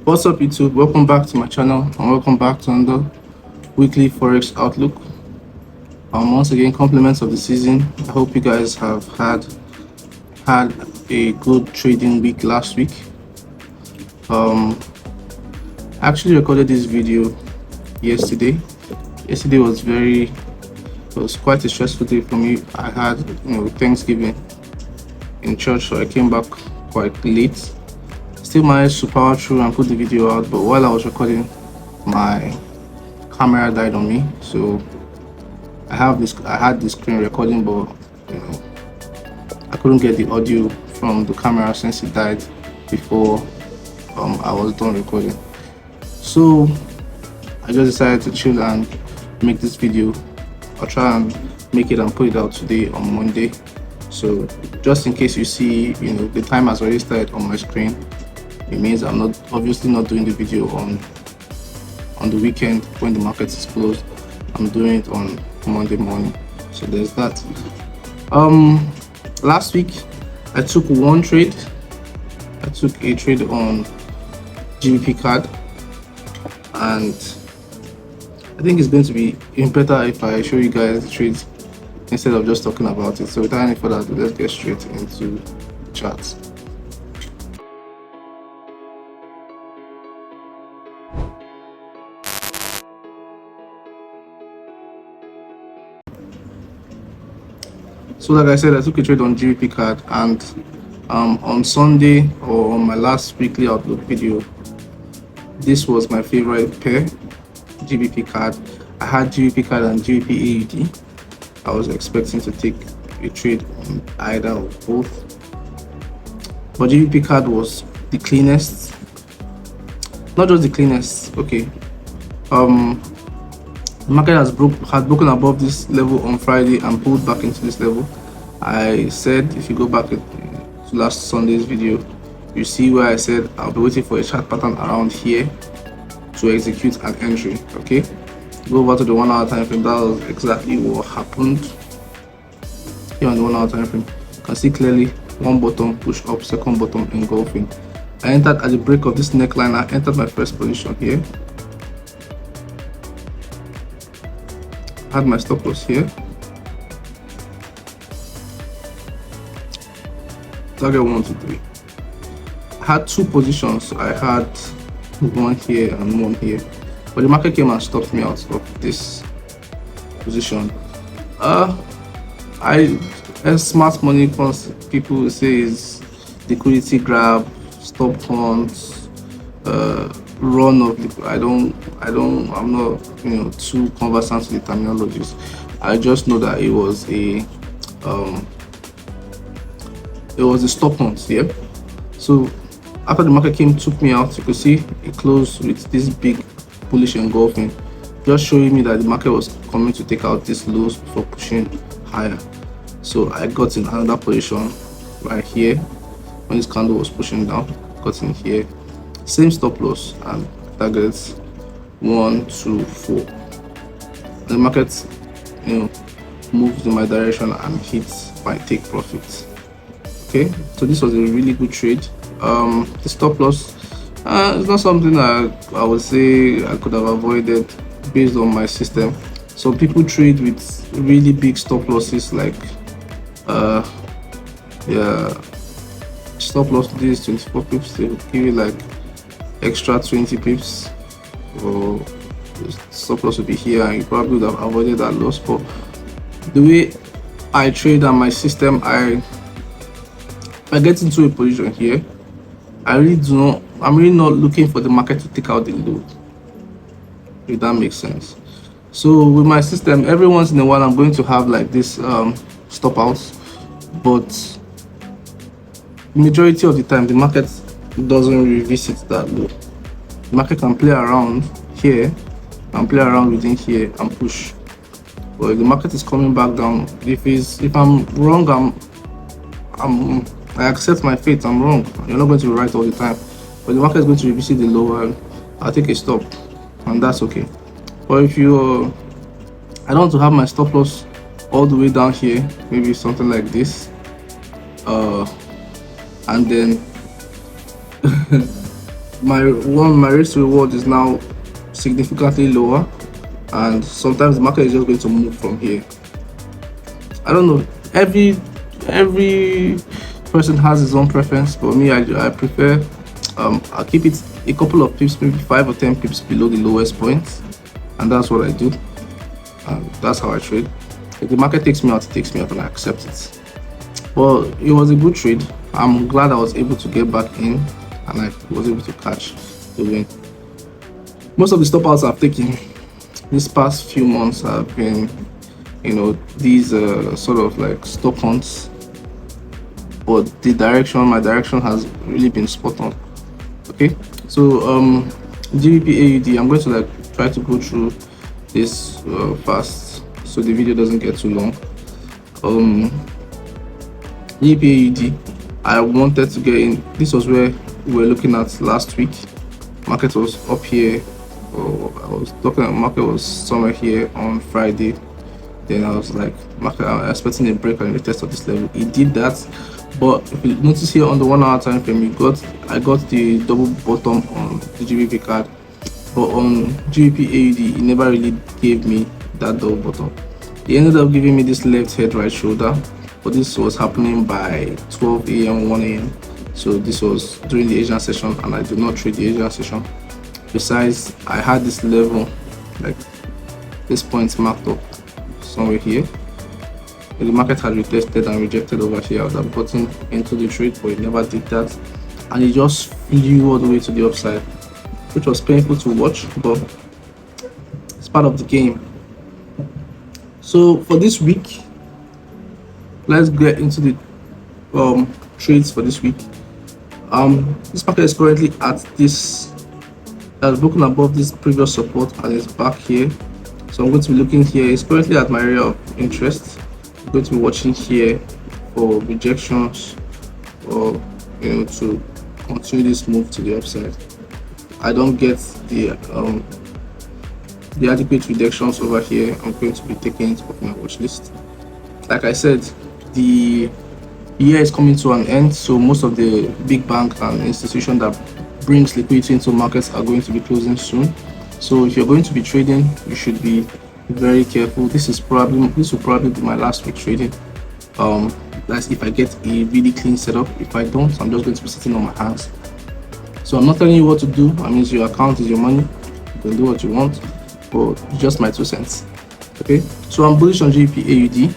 What's up, YouTube? Welcome back to my channel and welcome back to another weekly Forex Outlook. Once again, compliments of the season. I hope you guys have had a good trading week last week. I actually recorded this video yesterday. Yesterday was quite a stressful day for me. I had Thanksgiving in church, so I came back quite late. Still managed to power through and put the video out, but while I was recording, my camera died on me, so I had the screen recording, but I couldn't get the audio from the camera since it died before I was done recording. So I just decided to chill and make this video. I'll try and make it and put it out today on Monday. So just in case you see the time has already started on my screen, it means I'm obviously not doing the video on the weekend when the market is closed. I'm doing it on Monday morning. So there's that. Last week I took one trade. I took a trade on GBP card, and I think it's going to be even better if I show you guys the trades instead of just talking about it. So without any further ado, let's get straight into the charts. So like I said, I took a trade on GBP card, and on Sunday, or on my last weekly outlook video, this was my favorite pair, GBP card. I had GBP card and GBP AUD. I was expecting to take a trade on either or both, but GBP card was the cleanest. Not just the cleanest, okay. The market had broken above this level on Friday and pulled back into this level. I said, if you go back to last Sunday's video, you see where I said I'll be waiting for a chart pattern around here to execute an entry. Okay, go over to the 1 hour time frame. That was exactly what happened here on the 1 hour time frame. You can see clearly one bottom push up, second bottom engulfing. I entered at the break of this neckline. I entered my first position here. Had my stop loss here. Target 1, 2, 3. I had two positions. I had one here and one here, but the market came and stopped me out of this position. As smart money people will say is liquidity grab, stop hunt, run of liquid. I'm not too conversant with the terminologies. I just know that it was a stop hunt. Yeah. So after the market took me out, you could see it closed with this big bullish engulfing, just showing me that the market was coming to take out these lows before pushing higher. So I got in another position right here when this candle was pushing down. Got in here, same stop loss and targets 1, 2, 4. The market moved in my direction and hit my take profit. Okay, so this was a really good trade. The stop loss is not something I would say I could have avoided based on my system. So people trade with really big stop losses, like stop loss today is 24 pips. They will give you like extra 20 pips, or stop loss will be here, and you probably would have avoided that loss. But the way I trade and my system, I get into a position here, I'm really not looking for the market to take out the load, if that makes sense. So with my system, every once in a while I'm going to have like this stop outs, but majority of the time the market doesn't revisit that low. The market can play around here and play around within here and push, but if the market is coming back down, if I'm wrong, I accept my fate. I'm wrong. You're not going to be right all the time, but the market is going to revisit the lower. I'll take a stop, and that's okay. But if I don't want to have my stop loss all the way down here, maybe something like this, and then my risk to reward is now significantly lower, and sometimes the market is just going to move from here. I don't know. Every person has his own preference. For me, I prefer I'll keep it a couple of pips, maybe 5 or 10 pips below the lowest point, and that's what I do. And that's how I trade. If the market takes me out, it takes me out, and I accept it. Well, it was a good trade. I'm glad I was able to get back in, and I was able to catch the win. Most of the stop outs I've taken these past few months have been, these sort of like stop hunts, but my direction has really been spot on. Okay, so GBP AUD, I'm going to like try to go through this fast so the video doesn't get too long. GBP AUD, I wanted to get in. This was where we were looking at last week. Market was up here. I was looking at market was somewhere here on Friday. Then I was like, market, I'm expecting a break and a test of this level. It did that, but if you notice here on the 1 hour time frame, I got the double bottom on the GBP card, but on GBP AUD, it never really gave me that double bottom. It ended up giving me this left head, right shoulder, but this was happening by 12 a.m. 1 a.m. So this was during the Asian session, and I do not trade the Asian session. Besides, I had this level, like this point marked up somewhere here. The market had retested and rejected over here. I would have gotten into the trade, but it never did that, and it just flew all the way to the upside, which was painful to watch, but it's part of the game. So for this week, let's get into the trades for this week. This market is currently at this, has broken above this previous support and is back here. So I'm going to be looking here. It's currently at my area of interest. I'm going to be watching here for rejections, or to continue this move to the upside. I don't get the adequate rejections over here. I'm going to be taking it off my watch list. Like I said, the year is coming to an end, so most of the big banks and institutions that brings liquidity into markets are going to be closing soon. So if you're going to be trading, you should be very careful. This will probably be my last week trading. That's if I get a really clean setup. If I don't, I'm just going to be sitting on my hands. So I'm not telling you what to do. I mean, your account is your money. You can do what you want, but it's just my 2 cents. Okay, so I'm bullish on GBP AUD.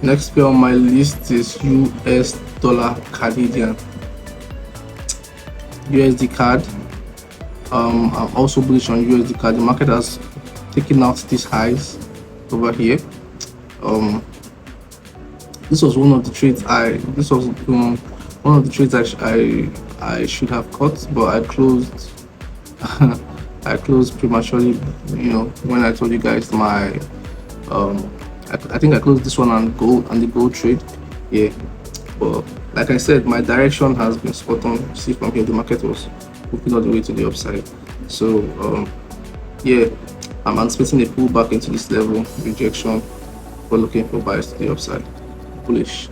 Next pair on my list is US dollar Canadian. USD card. I'm also bullish on USD card. The market has taken out these highs over here. This was one of the trades I should have caught, but I closed I closed prematurely, when I told you guys my I think I closed this one on the gold trade. Yeah, but like I said, my direction has been spot on. See, from here the market was moving all the way to the upside. So yeah, I'm anticipating a pullback into this level, rejection. We're looking for bias to the upside, bullish.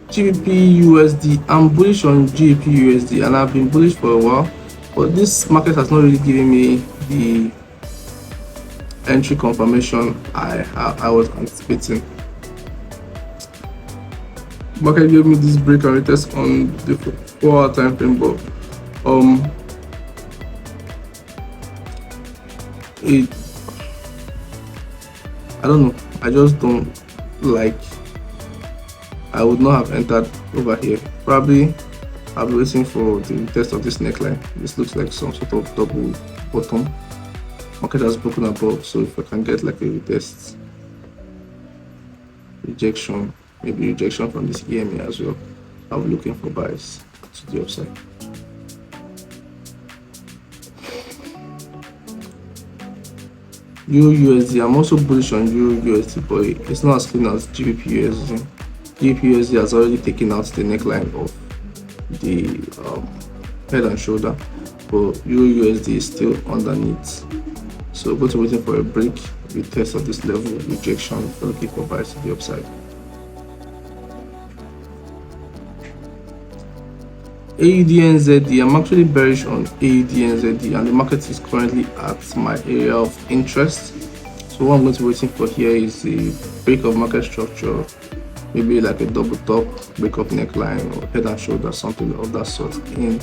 GBP USD, I'm bullish on GBP USD, and I've been bullish for a while, but this market has not really given me the entry confirmation I was anticipating. Market gave me this break and retest on the 4 hour time frame, but I don't know, I just don't like. I would not have entered over here. Probably I'll be waiting for the test of this neckline. This looks like some sort of double bottom. Market has broken above, so if I can get like a retest, rejection, maybe rejection from this EMA as well, I'll be looking for buys to the upside. Euro USD, I'm also bullish on Euro USD, but it's not as clean as GBP USD. GBP USD has already taken out the neckline of the head and shoulder, but Euro USD is still underneath. So go to waiting for a break, retest of this level, rejection, looking for buys to the upside. AUDNZD, I'm actually bearish on AUDNZD, and the market is currently at my area of interest. So what I'm going to be waiting for here is a break of market structure, maybe like a double top, break of neckline, or head and shoulder, something of that sort in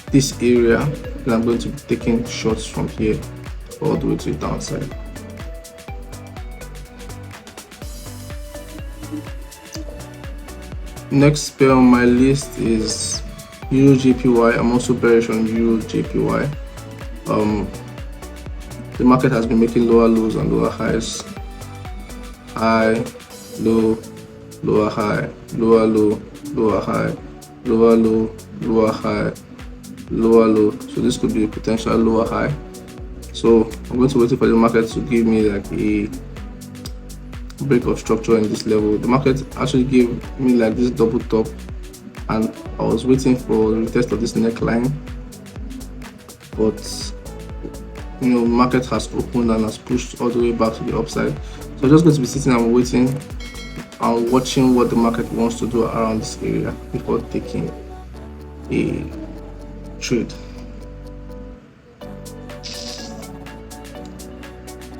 this area. Then I'm going to be taking shots from here all the way to the downside. Next pair on my list is Euro JPY. I'm also bearish on Euro JPY. The market has been making lower lows and lower highs. High, low, lower high, lower low, lower high, lower low, lower high, lower low. So this could be a potential lower high. So I'm going to wait for the market to give me like a break of structure in this level. The market actually gave me like this double top, and I was waiting for the test of this neckline, but market has opened and has pushed all the way back to the upside. So I'm just going to be sitting and waiting and watching what the market wants to do around this area before taking a trade.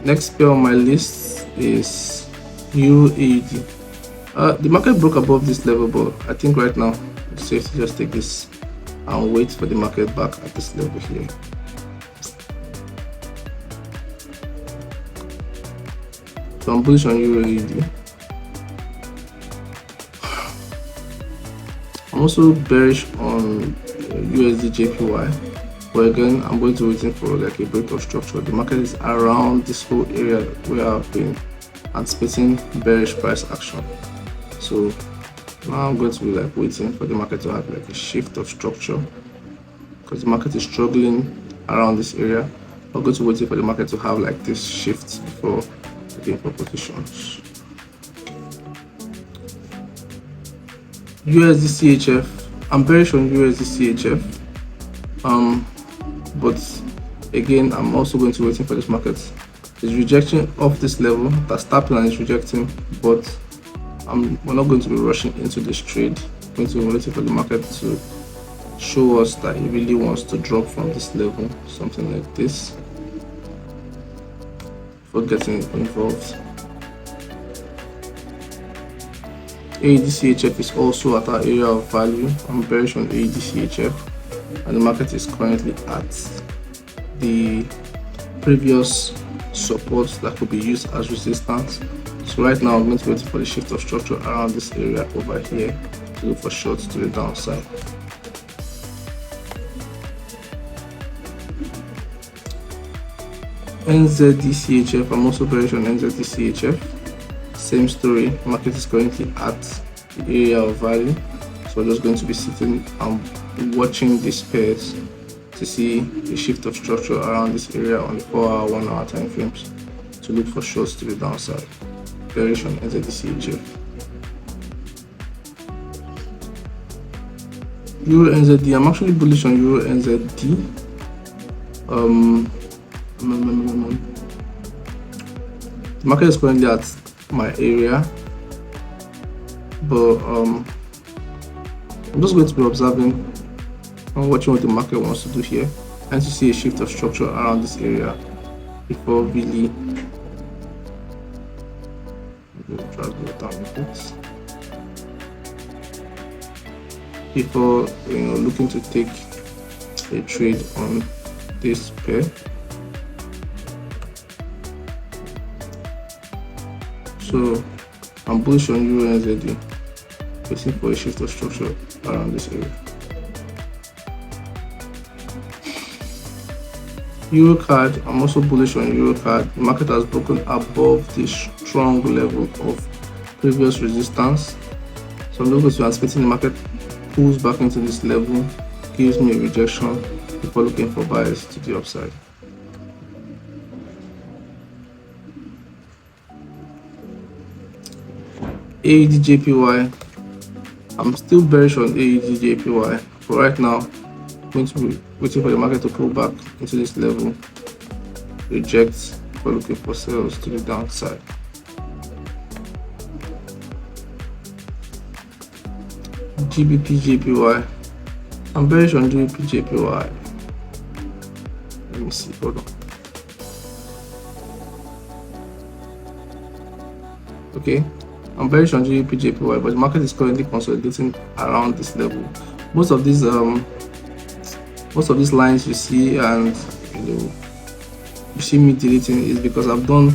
Next pair on my list is Euro AUD. The market broke above this level, but I think right now it's safe to just take this and wait for the market back at this level here. So I'm bullish on Euro AUD. I'm also bearish on USD JPY, but again I'm going to waiting for like a break of structure. The market is around this whole area where I've been anticipating bearish price action. So now I'm going to be like waiting for the market to have like a shift of structure, because the market is struggling around this area. I'm going to wait for the market to have like this shift before taking for positions. USD CHF. I'm bearish on USD CHF. But again I'm also going to waiting for this market. It's rejecting off this level, that's tapping and it's rejecting, but we're not going to be rushing into this trade. I'm going to be waiting for the market to show us that it really wants to drop from this level, something like this, for getting involved. AUD/CHF is also at our area of value. I'm bearish on AUD/CHF, and the market is currently at the previous support that could be used as resistance. So right now I'm going to wait for the shift of structure around this area over here to look for shorts to the downside. NZD/CHF. I'm also bearish on NZD/CHF. Same story, market is currently at the area of value, so I'm just going to be sitting and watching these pairs to see a shift of structure around this area on the 4-hour, 1-hour time frames to look for shorts to the downside. Bearish on NZD/CHF. Euro NZD. I'm actually bullish on Euro NZD. The market is currently at my area, but I'm just going to be observing and watching what the market wants to do here, and to see a shift of structure around this area before really looking to take a trade on this pair. So I'm bullish on Euro NZD, waiting for a shift of structure around this area. Euro CAD. I'm also bullish on Euro CAD. The market has broken above the strong level of previous resistance, so I'm looking to anticipating the market pulls back into this level, gives me a rejection before looking for buys to the upside. AUD/JPY. I'm still bearish on AUD/JPY, but right now I'm going to be waiting for the market to pull back into this level, reject, for looking for sales to the downside. GBP/JPY. I'm bearish on GBP/JPY. Let me see. Hold on. Okay, I'm bearish on GBP/JPY, but the market is currently consolidating around this level. Most of these lines you see, and you see me deleting, is because I told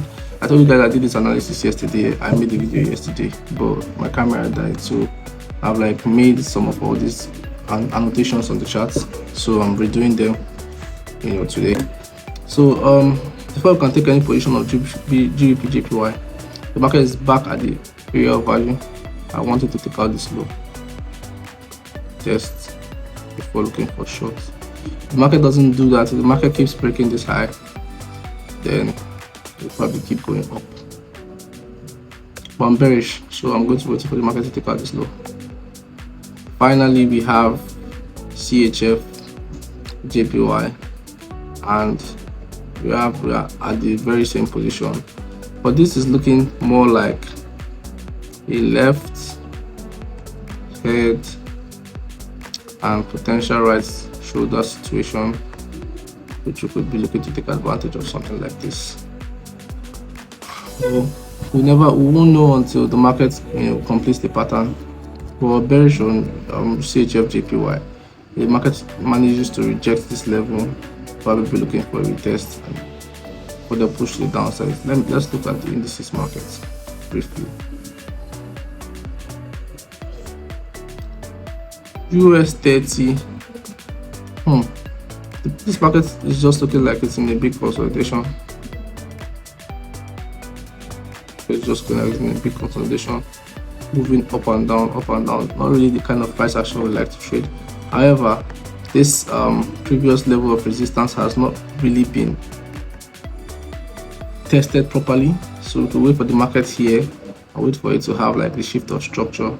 you guys I did this analysis yesterday. I made the video yesterday, but my camera died, so I've like made some of all these annotations on the charts, so I'm redoing them today. So before we can take any position of GBP/JPY, the market is back at the area of value. I wanted to take out this low just before looking for shorts. The market doesn't do that. If the market keeps breaking this high, then it'll probably keep going up. But I'm bearish, so I'm going to wait for the market to take out this low. Finally, we have CHF JPY, and we are at the very same position, but this is looking more like a left head and potential right shoulder situation, which you could be looking to take advantage of something like this. So we won't know until the market completes the pattern. But bearish on CHF JPY. The market manages to reject this level, probably looking for a retest and for the push to the downside. Let's look at the indices markets briefly. US 30. This market is just looking like it's in a big consolidation. It's just looking like it's in a big consolidation, moving up and down, not really the kind of price action we like to trade. However, this previous level of resistance has not really been tested properly, so to wait for the market here and wait for it to have like the shift of structure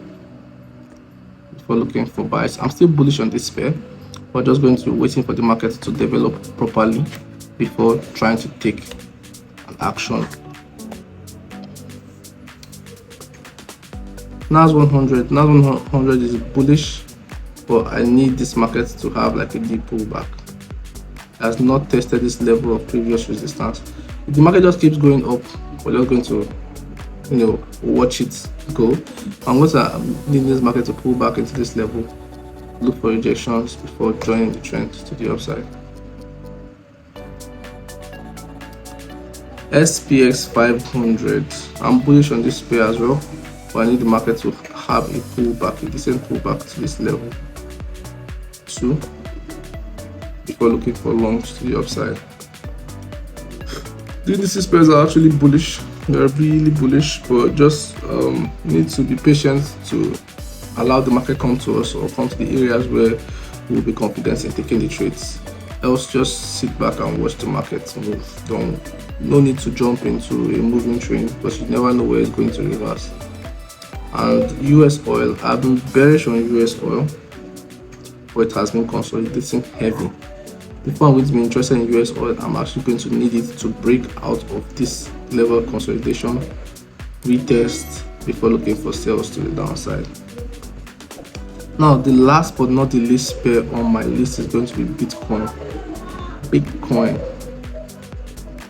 before looking for buys. I'm still bullish on this pair, but just going to be waiting for the market to develop properly before trying to take an action. NAS 100 is bullish, but I need this market to have like a deep pullback. It has not tested this level of previous resistance. If the market just keeps going up, we're just going to watch it go. And once I need this market to pull back into this level, look for rejections before joining the trend to the upside. SPX 500, I'm bullish on this pair as well, but I need the market to have a pullback, a decent pullback to this level too, before looking for longs to the upside. The indices pairs are actually bullish. They're really bullish, but just need to be patient to allow the market come to us or come to the areas where we'll be confident in taking the trades. Else, just sit back and watch the market move. No need to jump into a moving train, because you never know where it's going to reverse. And US oil, I've been bearish on US oil, but it has been consolidating heavy. Before I'm going to be interested in US oil, I'm actually going to need it to break out of this level of consolidation, retest before looking for sales to the downside. Now, the last but not the least pair on my list is going to be Bitcoin.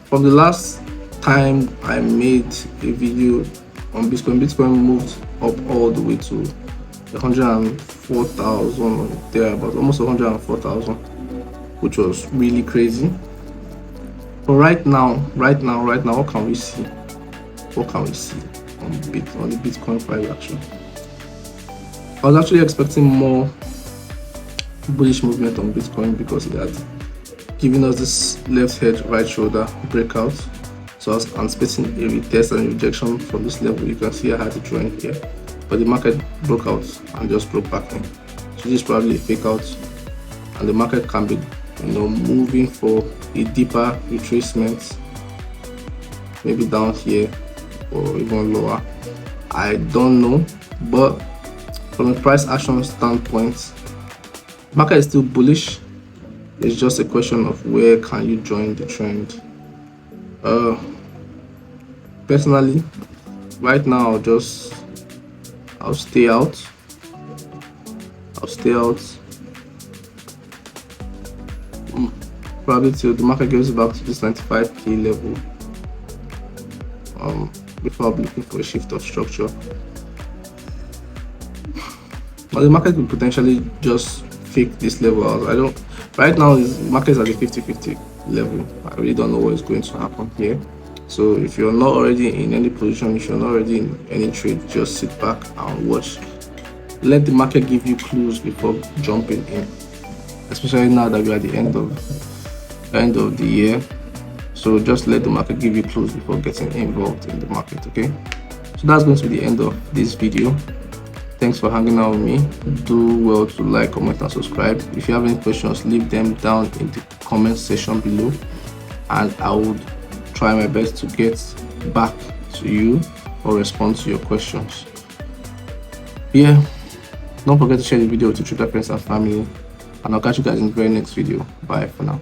From the last time I made a video on Bitcoin moved up all the way to 104,000 or there, about almost 104,000, which was really crazy. But right now, what can we see? On the Bitcoin price action? I was actually expecting more bullish movement on Bitcoin because it had given us this left head, right shoulder breakout. So I was anticipating a retest and rejection from this level. You can see I had it drawing here, but the market broke out and just broke back in. So this is probably a fake out, and the market can be moving for a deeper retracement, maybe down here or even lower. I don't know, but from a price action standpoint, market is still bullish. It's just a question of where can you join the trend. Personally, right now I'll stay out probably till the market goes back to this 95k level before I'll be looking for a shift of structure. But the market could potentially just fake this level out. I don't right now is market's at the 50-50 level. I really don't know what is going to happen here. So if you're not already in any position, if you're not already in any trade, just sit back and watch. Let the market give you clues before jumping in, especially now that we're at the end of the year. So just let the market give you clues before getting involved in the market. Okay, so that's going to be the end of this video. Thanks for hanging out with me. Do well to like, comment and subscribe. If you have any questions, leave them down in the comment section below and I would try my best to get back to you or respond to your questions. Yeah, don't forget to share the video with your Twitter friends and family, and I'll catch you guys in the very next video. Bye for now.